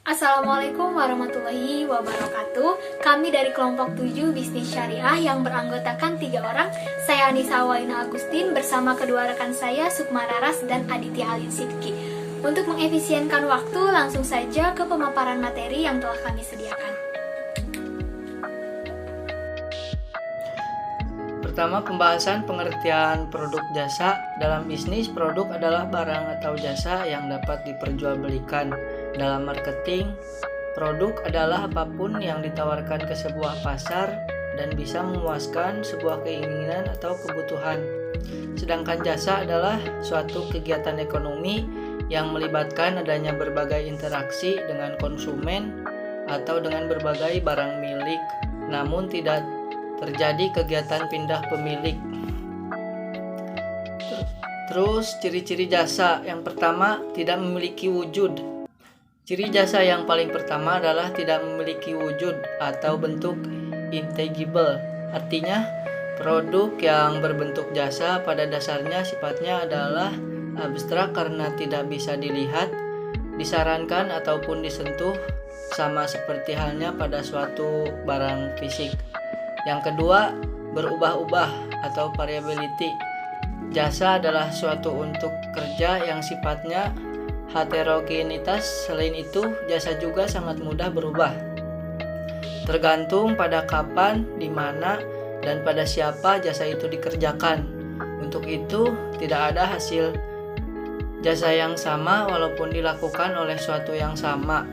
Assalamualaikum warahmatullahi wabarakatuh. Kami dari kelompok 7 Bisnis Syariah yang beranggotakan 3 orang. Saya Anissa Waina Agustin bersama kedua rekan saya Sukma Raras dan Aditya Alin Sidki. Untuk mengefisienkan waktu, langsung saja ke pemaparan materi yang telah kami sediakan. Pertama, pembahasan pengertian produk jasa. Dalam bisnis, produk adalah barang atau jasa yang dapat diperjualbelikan. Dalam marketing, produk adalah apapun yang ditawarkan ke sebuah pasar dan bisa memuaskan sebuah keinginan atau kebutuhan. Sedangkan jasa adalah suatu kegiatan ekonomi yang melibatkan adanya berbagai interaksi dengan konsumen atau dengan berbagai barang milik, namun tidak terjadi kegiatan pindah pemilik. Terus ciri-ciri jasa. Yang pertama, tidak memiliki wujud. Ciri jasa yang paling pertama adalah tidak memiliki wujud atau bentuk intangible. Artinya, produk yang berbentuk jasa pada dasarnya sifatnya adalah abstrak karena tidak bisa dilihat, disarankan ataupun disentuh, sama seperti halnya pada suatu barang fisik. Yang kedua, berubah-ubah atau variability. Jasa adalah suatu untuk kerja yang sifatnya heterogenitas. Selain itu, jasa juga sangat mudah berubah. Tergantung pada kapan, di mana, dan pada siapa jasa itu dikerjakan. Untuk itu, tidak ada hasil jasa yang sama walaupun dilakukan oleh suatu yang sama.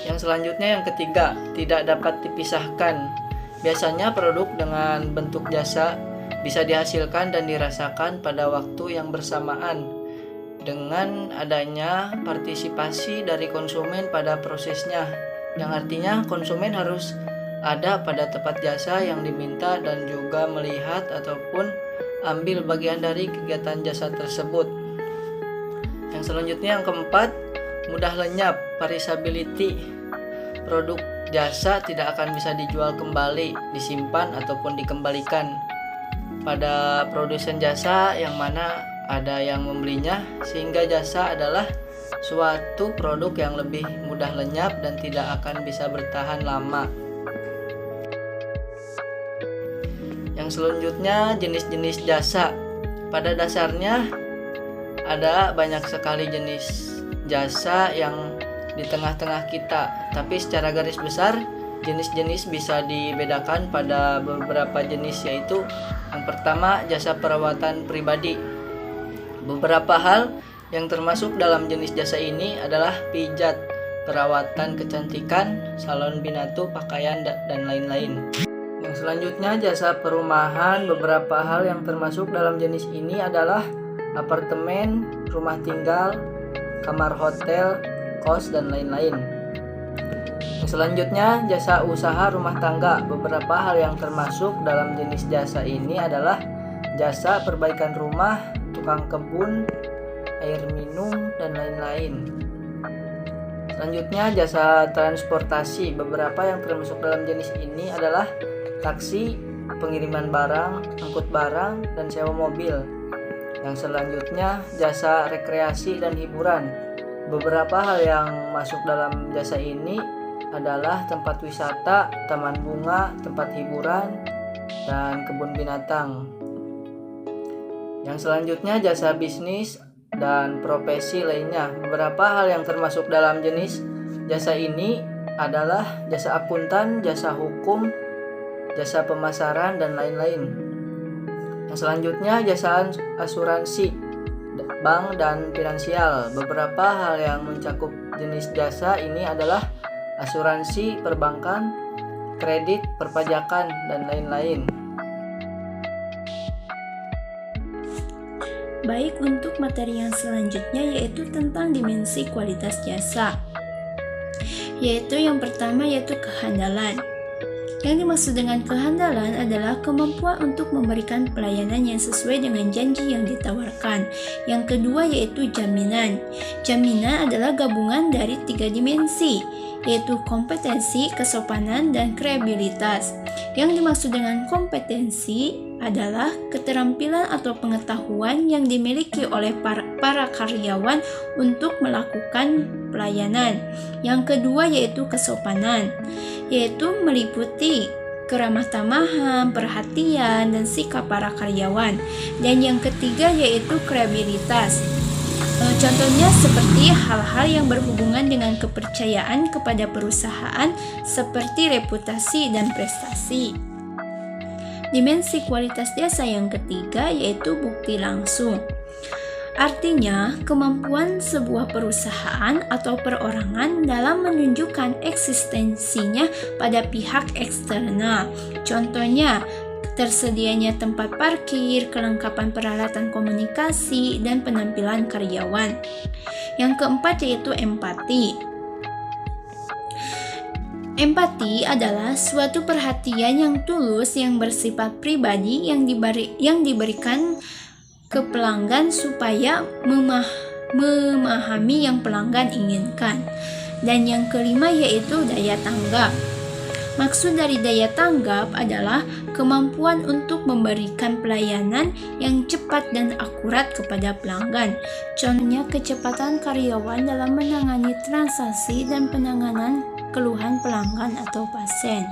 Yang selanjutnya, yang ketiga, tidak dapat dipisahkan. Biasanya produk dengan bentuk jasa bisa dihasilkan dan dirasakan pada waktu yang bersamaan dengan adanya partisipasi dari konsumen pada prosesnya, yang artinya konsumen harus ada pada tempat jasa yang diminta dan juga melihat ataupun ambil bagian dari kegiatan jasa tersebut. Yang selanjutnya, yang keempat, mudah lenyap, perishability. Produk jasa tidak akan bisa dijual kembali, disimpan ataupun dikembalikan pada produsen jasa yang mana ada yang membelinya, sehingga jasa adalah suatu produk yang lebih mudah lenyap dan tidak akan bisa bertahan lama. Yang selanjutnya, jenis-jenis jasa. Pada dasarnya ada banyak sekali jenis jasa yang di tengah-tengah kita, tapi secara garis besar jenis-jenis bisa dibedakan pada beberapa jenis, yaitu yang pertama, jasa perawatan pribadi. Beberapa hal yang termasuk dalam jenis jasa ini adalah pijat, perawatan kecantikan, salon binatu, pakaian, dan lain-lain. Yang selanjutnya, jasa perumahan. Beberapa hal yang termasuk dalam jenis ini adalah apartemen, rumah tinggal, kamar hotel, kos, dan lain-lain. Yang selanjutnya, jasa usaha rumah tangga. Beberapa hal yang termasuk dalam jenis jasa ini adalah jasa perbaikan rumah, tukang kebun, air minum, dan lain-lain. Selanjutnya, jasa transportasi. Beberapa yang termasuk dalam jenis ini adalah taksi, pengiriman barang, angkut barang, dan sewa mobil. Yang selanjutnya, jasa rekreasi dan hiburan. Beberapa hal yang masuk dalam jasa ini adalah tempat wisata, taman bunga, tempat hiburan, dan kebun binatang. Yang selanjutnya, jasa bisnis dan profesi lainnya. Beberapa hal yang termasuk dalam jenis jasa ini adalah jasa akuntan, jasa hukum, jasa pemasaran, dan lain-lain. Yang selanjutnya, jasa asuransi, bank, dan finansial. Beberapa hal yang mencakup jenis jasa ini adalah asuransi, perbankan, kredit, perpajakan, dan lain-lain. Baik, untuk materi yang selanjutnya yaitu tentang dimensi kualitas jasa. Yaitu yang pertama yaitu kehandalan. Yang dimaksud dengan kehandalan adalah kemampuan untuk memberikan pelayanan yang sesuai dengan janji yang ditawarkan. Yang kedua yaitu jaminan. Jaminan adalah gabungan dari 3 dimensi, yaitu kompetensi, kesopanan, dan kredibilitas. Yang dimaksud dengan kompetensi adalah keterampilan atau pengetahuan yang dimiliki oleh para karyawan untuk melakukan pelayanan. Yang kedua yaitu kesopanan, yaitu meliputi keramah tamahan, perhatian, dan sikap para karyawan. Dan yang ketiga yaitu kredibilitas. Contohnya seperti hal-hal yang berhubungan dengan kepercayaan kepada perusahaan seperti reputasi dan prestasi. Dimensi kualitas jasa yang ketiga yaitu bukti langsung. Artinya, kemampuan sebuah perusahaan atau perorangan dalam menunjukkan eksistensinya pada pihak eksternal. Contohnya, tersedianya tempat parkir, kelengkapan peralatan komunikasi, dan penampilan karyawan. Yang keempat yaitu empati. Empati adalah suatu perhatian yang tulus yang bersifat pribadi yang diberikan ke pelanggan supaya memahami yang pelanggan inginkan. Dan yang kelima yaitu daya tanggap. Maksud dari daya tanggap adalah kemampuan untuk memberikan pelayanan yang cepat dan akurat kepada pelanggan. Contohnya kecepatan karyawan dalam menangani transaksi dan penanganan keluhan pelanggan atau pasien.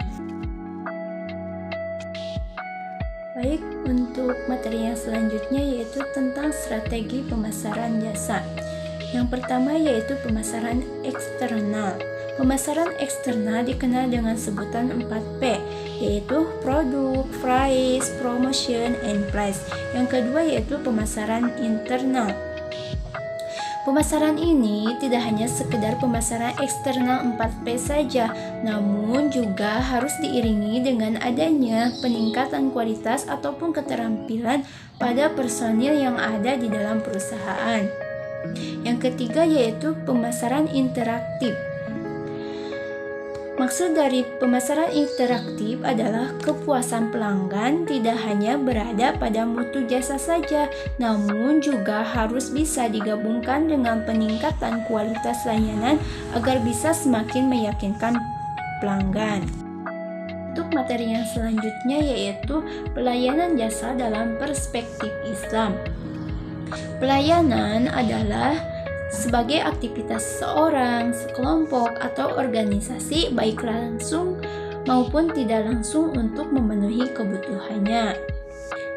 Baik, untuk materi yang selanjutnya yaitu tentang strategi pemasaran jasa. Yang pertama yaitu pemasaran eksternal. Pemasaran eksternal dikenal dengan sebutan 4P, yaitu produk, price, promotion, and price. Yang kedua yaitu pemasaran internal. Pemasaran ini tidak hanya sekedar pemasaran eksternal 4P saja, namun juga harus diiringi dengan adanya peningkatan kualitas ataupun keterampilan pada personil yang ada di dalam perusahaan. Yang ketiga yaitu pemasaran interaktif. Maksud dari pemasaran interaktif adalah kepuasan pelanggan tidak hanya berada pada mutu jasa saja, namun juga harus bisa digabungkan dengan peningkatan kualitas layanan agar bisa semakin meyakinkan pelanggan. Untuk materi yang selanjutnya yaitu pelayanan jasa dalam perspektif Islam. Pelayanan adalah sebagai aktivitas seorang, sekelompok, atau organisasi baik langsung maupun tidak langsung untuk memenuhi kebutuhannya.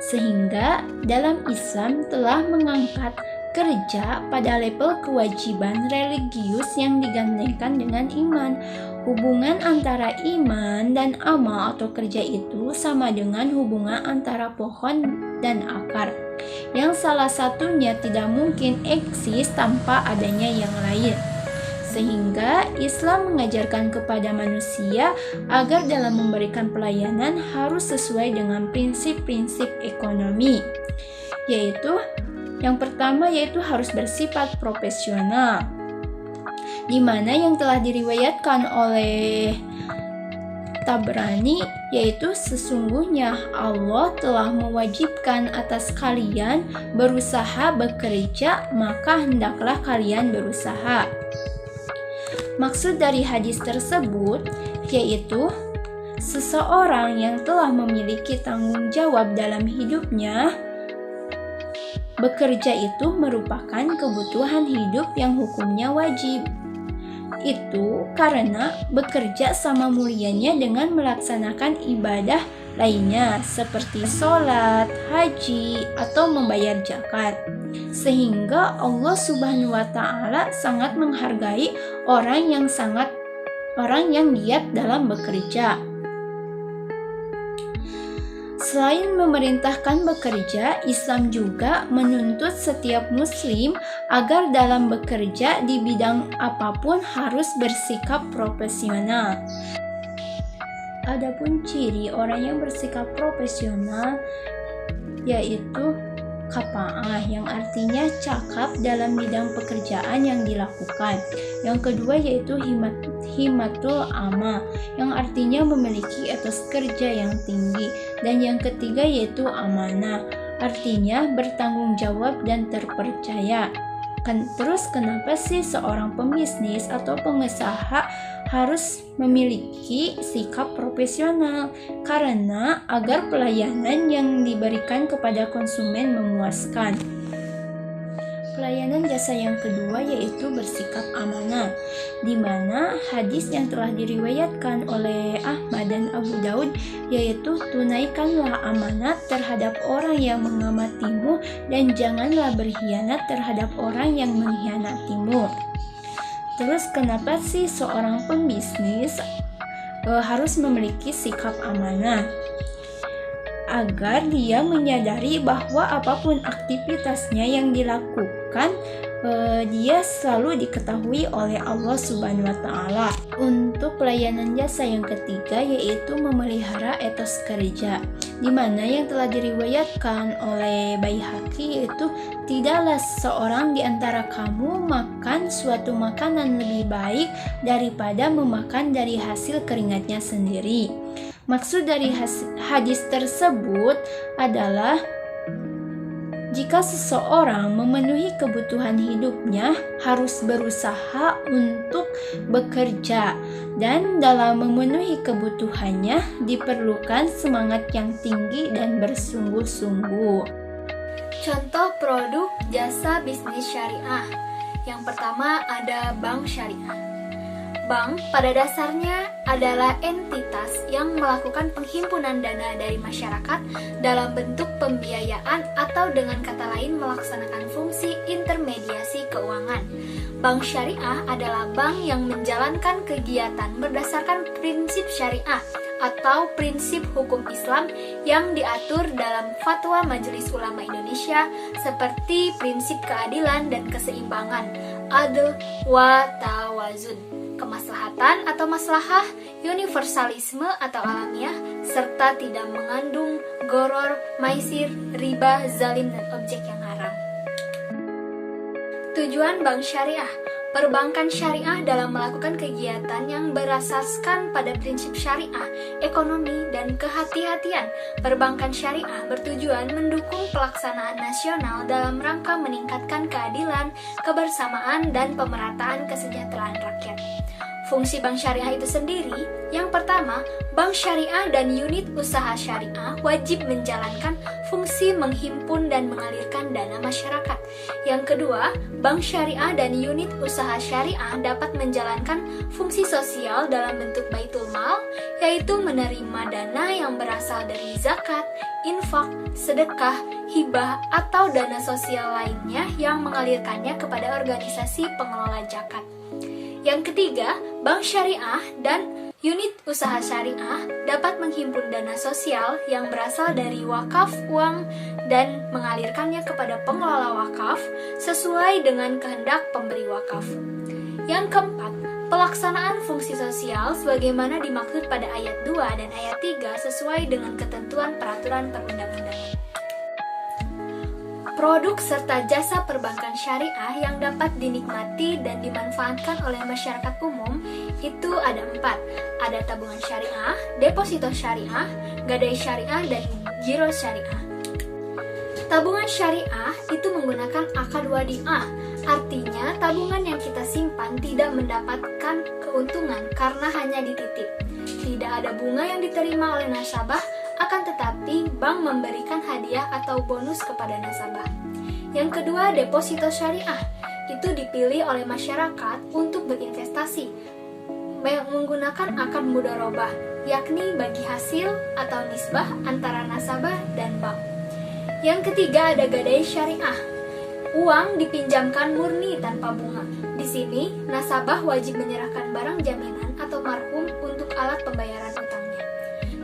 Sehingga dalam Islam telah mengangkat kerja pada level kewajiban religius yang digandengkan dengan iman. Hubungan antara iman dan amal atau kerja itu sama dengan hubungan antara pohon dan akar, yang salah satunya tidak mungkin eksis tanpa adanya yang lain. Sehingga Islam mengajarkan kepada manusia agar dalam memberikan pelayanan harus sesuai dengan prinsip-prinsip ekonomi, yaitu yang pertama yaitu harus bersifat profesional, di mana yang telah diriwayatkan oleh Tabrani, yaitu sesungguhnya Allah telah mewajibkan atas kalian berusaha bekerja, maka hendaklah kalian berusaha. Maksud dari hadis tersebut yaitu seseorang yang telah memiliki tanggung jawab dalam hidupnya, bekerja itu merupakan kebutuhan hidup yang hukumnya wajib. Itu karena bekerja sama mulianya dengan melaksanakan ibadah lainnya seperti sholat, haji, atau membayar zakat. Sehingga Allah Subhanahu wa Ta'ala sangat menghargai orang yang giat dalam bekerja. Selain memerintahkan bekerja, Islam juga menuntut setiap muslim agar dalam bekerja di bidang apapun harus bersikap profesional. Adapun ciri orang yang bersikap profesional yaitu qanaah, yang artinya cakap dalam bidang pekerjaan yang dilakukan. Yang kedua yaitu himatul amal, yang artinya memiliki etos kerja yang tinggi. Dan yang ketiga yaitu amanah, artinya bertanggung jawab dan terpercaya. Terus kenapa sih seorang pembisnis atau pengusaha harus memiliki sikap profesional karena agar pelayanan yang diberikan kepada konsumen memuaskan. Pelayanan jasa yang kedua yaitu bersikap amanah, di mana hadis yang telah diriwayatkan oleh Ahmad dan Abu Daud yaitu tunaikanlah amanat terhadap orang yang mengamatimu dan janganlah berkhianat terhadap orang yang mengkhianatimu. Terus kenapa sih seorang pembisnis harus memiliki sikap amanah? Agar dia menyadari bahwa apapun aktivitasnya yang dilakukan, dia selalu diketahui oleh Allah Subhanahu wa Ta'ala. Untuk pelayanan jasa yang ketiga yaitu memelihara etos kerja, di mana yang telah diriwayatkan oleh Baihaqi yaitu tidaklah seorang di antara kamu makan suatu makanan lebih baik daripada memakan dari hasil keringatnya sendiri. Maksud dari hadis tersebut adalah jika seseorang memenuhi kebutuhan hidupnya harus berusaha untuk bekerja, dan dalam memenuhi kebutuhannya diperlukan semangat yang tinggi dan bersungguh-sungguh. Contoh produk jasa bisnis syariah. Yang pertama ada bank syariah. Bank pada dasarnya adalah entitas yang melakukan penghimpunan dana dari masyarakat dalam bentuk pembiayaan atau dengan kata lain melaksanakan fungsi intermediasi keuangan. Bank syariah adalah bank yang menjalankan kegiatan berdasarkan prinsip syariah atau prinsip hukum Islam yang diatur dalam Fatwa Majelis Ulama Indonesia seperti prinsip keadilan dan keseimbangan, adl wa tawazun, kemaslahatan atau maslahah, universalisme atau alamiah, serta tidak mengandung goror, maisir, riba, zalim, dan objek yang haram. Tujuan bank syariah. Perbankan syariah dalam melakukan kegiatan yang berasaskan pada prinsip syariah, ekonomi, dan kehati-hatian. Perbankan syariah bertujuan mendukung pelaksanaan nasional dalam rangka meningkatkan keadilan, kebersamaan, dan pemerataan kesejahteraan rakyat. Fungsi bank syariah itu sendiri, yang pertama, bank syariah dan unit usaha syariah wajib menjalankan fungsi menghimpun dan mengalirkan dana masyarakat. Yang kedua, bank syariah dan unit usaha syariah dapat menjalankan fungsi sosial dalam bentuk baitul mal, yaitu menerima dana yang berasal dari zakat, infak, sedekah, hibah, atau dana sosial lainnya yang mengalirkannya kepada organisasi pengelola zakat. Yang ketiga, bank syariah dan unit usaha syariah dapat menghimpun dana sosial yang berasal dari wakaf uang dan mengalirkannya kepada pengelola wakaf sesuai dengan kehendak pemberi wakaf. Yang keempat, pelaksanaan fungsi sosial sebagaimana dimaksud pada ayat 2 dan ayat 3 sesuai dengan ketentuan peraturan perundang-undangan. Produk serta jasa perbankan syariah yang dapat dinikmati dan dimanfaatkan oleh masyarakat umum itu ada 4. Ada tabungan syariah, deposito syariah, gadai syariah, dan giro syariah. Tabungan syariah itu menggunakan akad wadiah, artinya tabungan yang kita simpan tidak mendapatkan keuntungan karena hanya dititip. Tidak ada bunga yang diterima oleh nasabah, akan tetapi bank memberikan hadiah atau bonus kepada nasabah. Yang kedua, deposito syariah. Itu dipilih oleh masyarakat untuk berinvestasi menggunakan akad mudharabah, yakni bagi hasil atau nisbah antara nasabah dan bank. Yang ketiga, ada gadai syariah. Uang dipinjamkan murni tanpa bunga. Di sini, nasabah wajib menyerahkan barang jaminan atau marhum untuk alat pembayaran utangnya.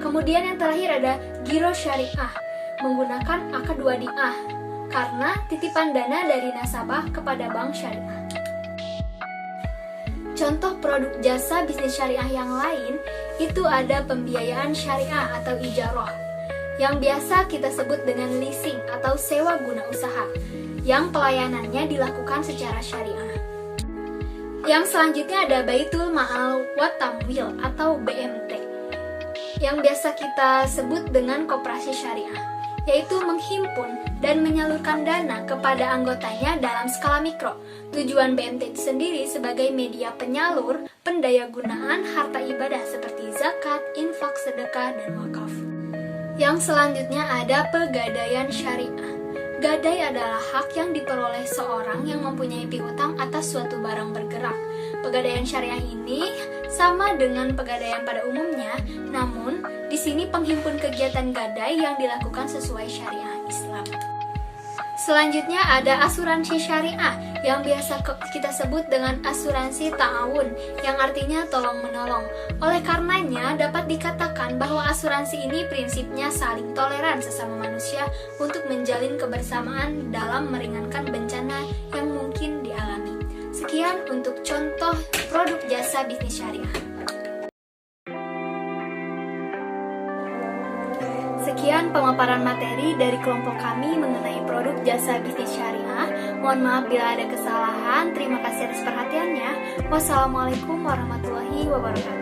Kemudian yang terakhir ada giro syariah, menggunakan akad wadiah, karena titipan dana dari nasabah kepada bank syariah. Contoh produk jasa bisnis syariah yang lain, itu ada pembiayaan syariah atau ijarah, yang biasa kita sebut dengan leasing atau sewa guna usaha, yang pelayanannya dilakukan secara syariah. Yang selanjutnya ada Baitul Ma'al wa Tamwil atau BMT, yang biasa kita sebut dengan koperasi syariah. yaitu menghimpun dan menyalurkan dana kepada anggotanya dalam skala mikro. Tujuan BMT itu sendiri sebagai media penyalur pendayagunaan harta ibadah seperti zakat, infak, sedekah, dan wakaf. Yang selanjutnya ada pegadaian syariah. Gadai adalah hak yang diperoleh seorang yang mempunyai piutang atas suatu barang bergerak. Pegadaian syariah ini sama dengan pegadaian pada umumnya, namun di sini penghimpun kegiatan gadai yang dilakukan sesuai syariah Islam. Selanjutnya ada asuransi syariah yang biasa kita sebut dengan asuransi ta'awun, yang artinya tolong-menolong. Oleh karenanya dapat dikatakan bahwa asuransi ini prinsipnya saling toleran sesama manusia untuk menjalin kebersamaan dalam meringankan bencana yang mungkin dialami. Sekian untuk contoh produk jasa bisnis syariah. Sekian pemaparan materi dari kelompok kami mengenai produk jasa bisnis syariah. Mohon maaf bila ada kesalahan. Terima kasih atas perhatiannya. Wassalamualaikum warahmatullahi wabarakatuh.